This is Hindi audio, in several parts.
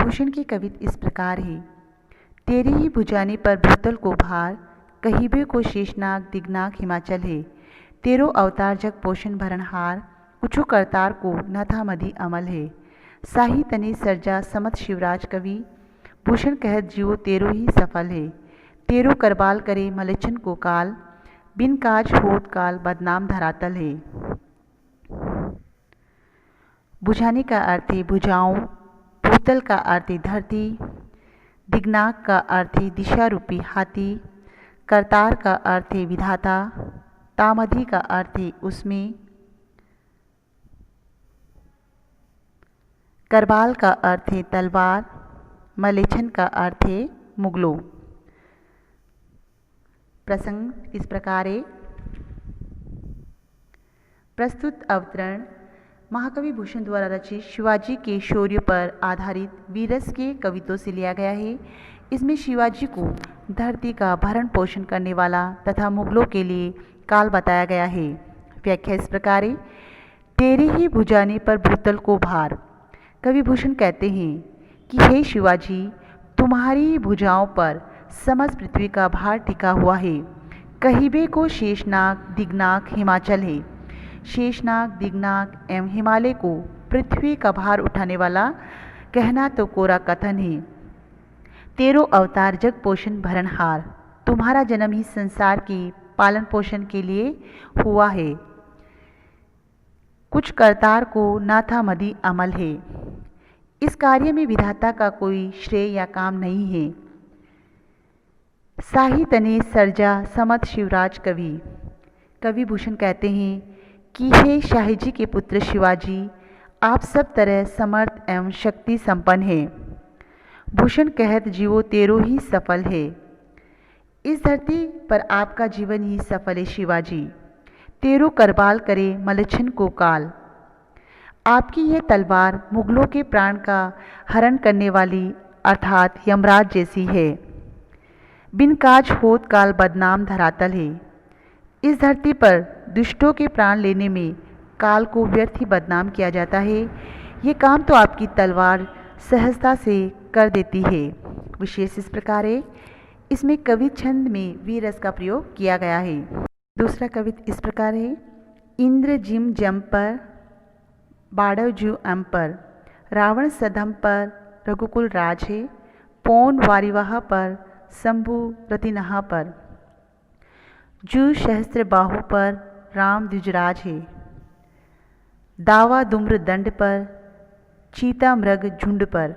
भूषण की कविता इस प्रकार है। तेरे ही भुजाने पर भूतल को भार, कहिबे को शेषनाग दिग्नाग हिमाचल है। तेरो अवतार जग पोषण भरणहार, कुछु करतार को न था मधी अमल है। साही तने सर्जा समत शिवराज कवि, भूषण कहत जियो तेरो ही सफल है। तेरो करबाल करे मलेच्छन को काल, बिन काज होत काल बदनाम धरातल है। बुझाने का अर्थ है भुजाओं, भूतल का अर्थ है धरती, दिग्नाग का अर्थ है दिशा रूपी हाथी, करतार का अर्थ है विधाता, तामधी का अर्थ है उसमें, करबाल का अर्थ है तलवार, मलेच्छन का अर्थ है मुगलों। प्रसंग इस प्रकार है। प्रस्तुत अवतरण महाकवि भूषण द्वारा रचित शिवाजी के शौर्य पर आधारित वीरस के कवितों से लिया गया है। इसमें शिवाजी को धरती का भरण पोषण करने वाला तथा मुगलों के लिए काल बताया गया है। व्याख्या इस प्रकार है। तेरे ही भुजाने पर भूतल को भार। कवि भूषण कहते हैं कि हे शिवाजी, तुम्हारी भुजाओं पर समस्त पृथ्वी का भार टिका हुआ है। कहिबे को शेषनाग दिग्नाग हिमाचल है। शेषनाग दिग्नाग एवं हिमालय को पृथ्वी का भार उठाने वाला कहना तो कोरा कथन है। तेरो अवतार जग पोषण भरणहार। तुम्हारा जन्म ही संसार के पालन पोषण के लिए हुआ है। कुछ करतार को ना था मदी अमल है। इस कार्य में विधाता का कोई श्रेय या काम नहीं है। साही तने सर्जा समत शिवराज कवि। कवि भूषण कहते हैं कि हे शाही जी के पुत्र शिवाजी, आप सब तरह समर्थ एवं शक्ति संपन्न हैं। भूषण कहत जीवो तेरो ही सफल है। इस धरती पर आपका जीवन ही सफल है शिवाजी। तेरो करबाल करे मलेच्छन को काल। आपकी यह तलवार मुगलों के प्राण का हरण करने वाली अर्थात यमराज जैसी है। बिन काज होत काल बदनाम धरातल है। इस धरती पर दुष्टों के प्राण लेने में काल को व्यर्थ ही बदनाम किया जाता है। ये काम तो आपकी तलवार सहजता से कर देती है। विशेष इस प्रकार है। इसमें कवि छंद में वीर रस का प्रयोग किया गया है। दूसरा कवित इस प्रकार है। इंद्र जिम जम पर बाड़व जू अम पर, रावण सधम पर रघुकुल राज है। पौन वारिवाह पर शंभु रतिनहा पर, जू सहस्त्र बाहु पर राम द्विजराज है। दावा दुम्र दंड पर चीता मृग झुंड पर,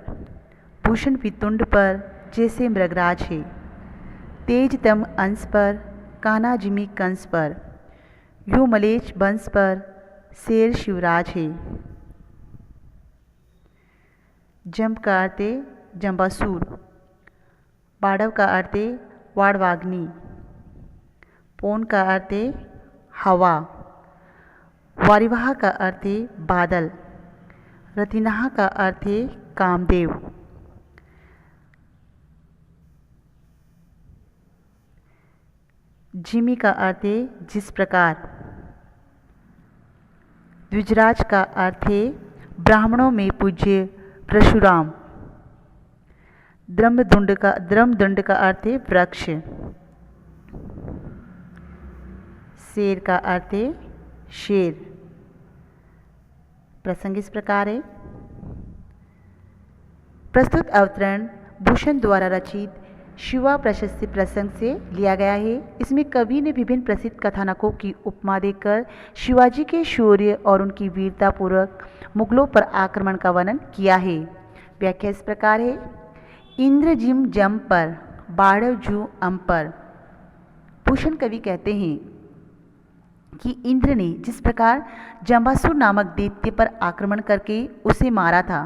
भूषण वितुंड पर जैसे मृगराज है। तेज तम अंश पर काना जिमी कंस पर, यू मलेच वंश पर शेर शिवराज है। जंप का अर्थ है जंबासूर। बाड़व का अर्थ है वाड़वाग्नि। पौन का अर्थ है हवा। वारिवाह का अर्थ है बादल। रतिनाह का अर्थ है कामदेव। जिमी का अर्थ है जिस प्रकार। द्विजराज का अर्थ है ब्राह्मणों में पूज्य परशुराम। द्रमदंड का अर्थ है वृक्ष। शेर का अर्थ है शेर। प्रसंग इस प्रकार है। प्रस्तुत अवतरण भूषण द्वारा रचित शिवा प्रशस्ति प्रसंग से लिया गया है। इसमें कवि ने विभिन्न प्रसिद्ध कथानकों की उपमा देकर शिवाजी के शौर्य और उनकी वीरता पूर्वक मुगलों पर आक्रमण का वर्णन किया है। व्याख्या इस प्रकार है। इंद्र जिम जम पर बाड़व जू अम पर। भूषण कवि कहते हैं कि इंद्र ने जिस प्रकार जंबासुर नामक दैत्य पर आक्रमण करके उसे मारा था,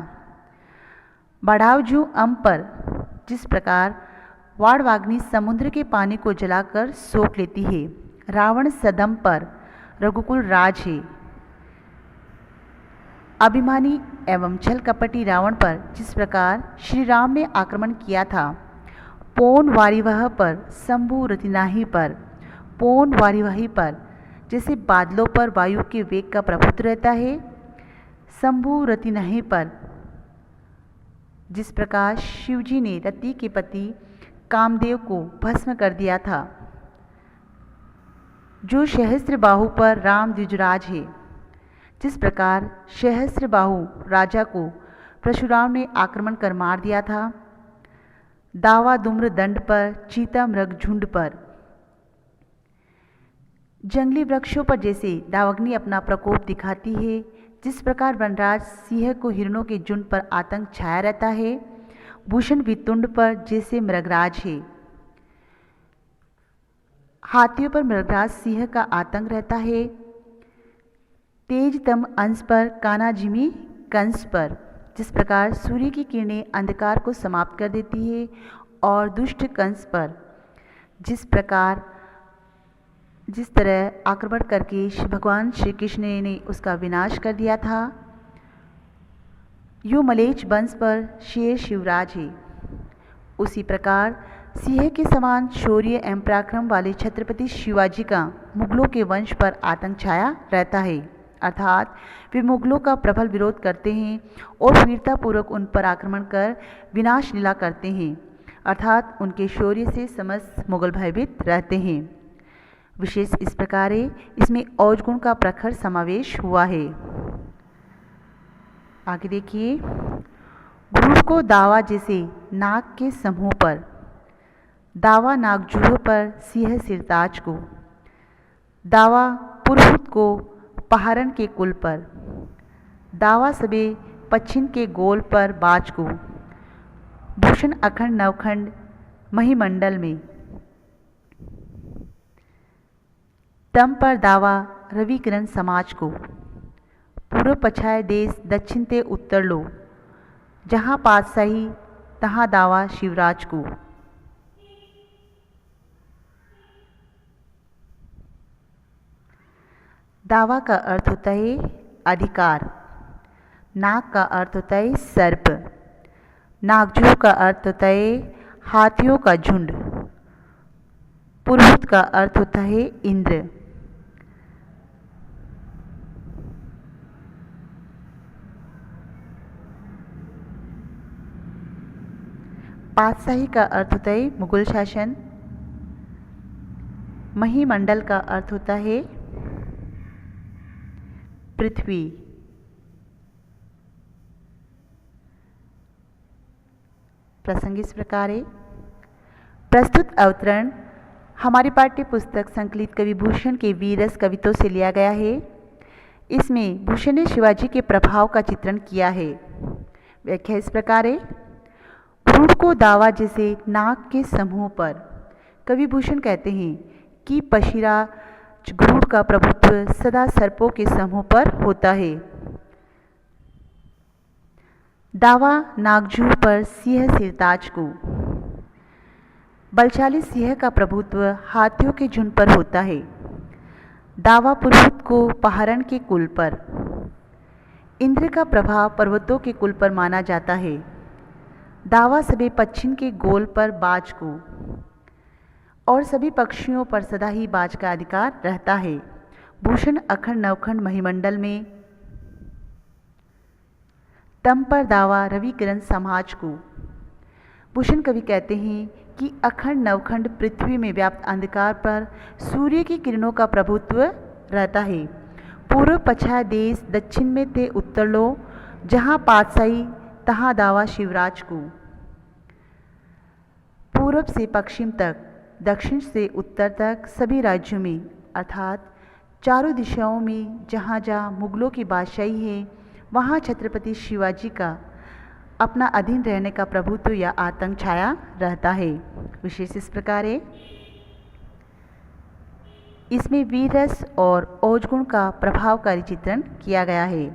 बढ़ाव जू अम पर जिस प्रकार वाड़वाग्नि समुद्र के पानी को जलाकर सोख लेती है, रावण सदम पर रघुकुल राज है। अभिमानी एवं छल कपटी रावण पर जिस प्रकार श्री राम ने आक्रमण किया था, पौन वारिवाह पर शंभु रतिनाही पर, पौन वारिवाही पर जैसे बादलों पर वायु के वेग का प्रभुत्व रहता है, शंभु रतिनाही पर जिस प्रकार शिवजी ने रति के पति कामदेव को भस्म कर दिया था, जो सहस्त्रबाहु पर राम द्विजराज है। जिस प्रकार सहस्त्रबाहु राजा को परशुराम ने आक्रमण कर मार दिया था, दावा धूम्र दंड पर, चीता मृग झुंड पर, जंगली वृक्षों पर जैसे दावाग्नि अपना प्रकोप दिखाती है, जिस प्रकार वनराज सिंह को हिरणों के झुंड पर आतंक छाया रहता है, भूषण वितुंड पर जैसे मृगराज है। हाथियों पर मृगराज सिंह का आतंक रहता है, तेजतम अंश पर, कानाजिमी कंस पर। जिस प्रकार सूर्य की किरणें अंधकार को समाप्त कर देती है, और दुष्ट कंस पर जिस तरह आक्रमण करके भगवान श्री कृष्ण ने उसका विनाश कर दिया था, यो मलेच्छ वंश पर शेर शिवराज है। उसी प्रकार सिंह के समान शौर्य एवं पराक्रम वाले छत्रपति शिवाजी का मुगलों के वंश पर आतंक छाया रहता है, अर्थात वे मुगलों का प्रबल विरोध करते हैं और वीरतापूर्वक उन पर आक्रमण कर विनाश लीला करते हैं, अर्थात उनके शौर्य से समस्त मुगल भयभीत रहते हैं। विशेष इस प्रकार है, इसमें औज गुण का प्रखर समावेश हुआ है। आगे देखिए, गुरु को दावा जैसे नाग के समूह पर, दावा नागजूह पर सिंह सिरताज को, दावा पुरहुत को पहारन के कुल पर, दावा सबे पश्चिम के गोल पर बाज को, भूषण अखंड नवखंड महिमंडल में, तम पर दावा रवि किरण समाज को, पूर्व पछाए देश दक्षिण ते उत्तर लो, जहाँ पातशाही तहाँ दावा शिवराज को। दावा का अर्थ होता है अधिकार, नाग का अर्थ होता है सर्प, नागजू का अर्थ होता है हाथियों का झुंड, पुरहुत का अर्थ होता है इंद्र। पातशाही का अर्थ होता है मुगल शासन, महिमंडल का अर्थ होता है पृथ्वी। प्रसंग इस प्रकार है। प्रस्तुत अवतरण हमारी पाठ्य पुस्तक संकलित कवि भूषण के वीररस कवितों से लिया गया है। इसमें भूषण ने शिवाजी के प्रभाव का चित्रण किया है। व्याख्या इस प्रकार है। क्रूर को दावा जैसे नाग के समूह पर, कवि भूषण कहते हैं कि पशिरा गरुड़ का प्रभुत्व सदा सर्पों के समूह पर होता है। दावा नागजू पर सिंह सिरताज को, बलशाली सिंह का प्रभुत्व हाथियों के झुंड पर होता है। दावा पुरहुत को पहारन के कुल पर, इंद्र का प्रभाव पर्वतों के कुल पर माना जाता है। दावा सभी पश्चिम के गोल पर बाज को, और सभी पक्षियों पर सदा ही बाज का अधिकार रहता है। भूषण अखंड नवखंड महिमंडल में, तम पर दावा रवि किरण समाज को। भूषण कवि कहते हैं कि अखंड नवखंड पृथ्वी में व्याप्त अंधकार पर सूर्य की किरणों का प्रभुत्व रहता है। पूर्व पछाया देश दक्षिण में ते उत्तर लो, जहाँ पातशाही तहाँ दावा शिवराज को। पूर्व से पश्चिम तक, दक्षिण से उत्तर तक सभी राज्यों में, अर्थात चारों दिशाओं में जहाँ जहाँ मुगलों की बादशाही है, वहाँ छत्रपति शिवाजी का अपना अधीन रहने का प्रभुत्व या आतंक छाया रहता है। विशेष इस प्रकार है। इसमें वीररस और औजगुण का प्रभावकारी चित्रण किया गया है।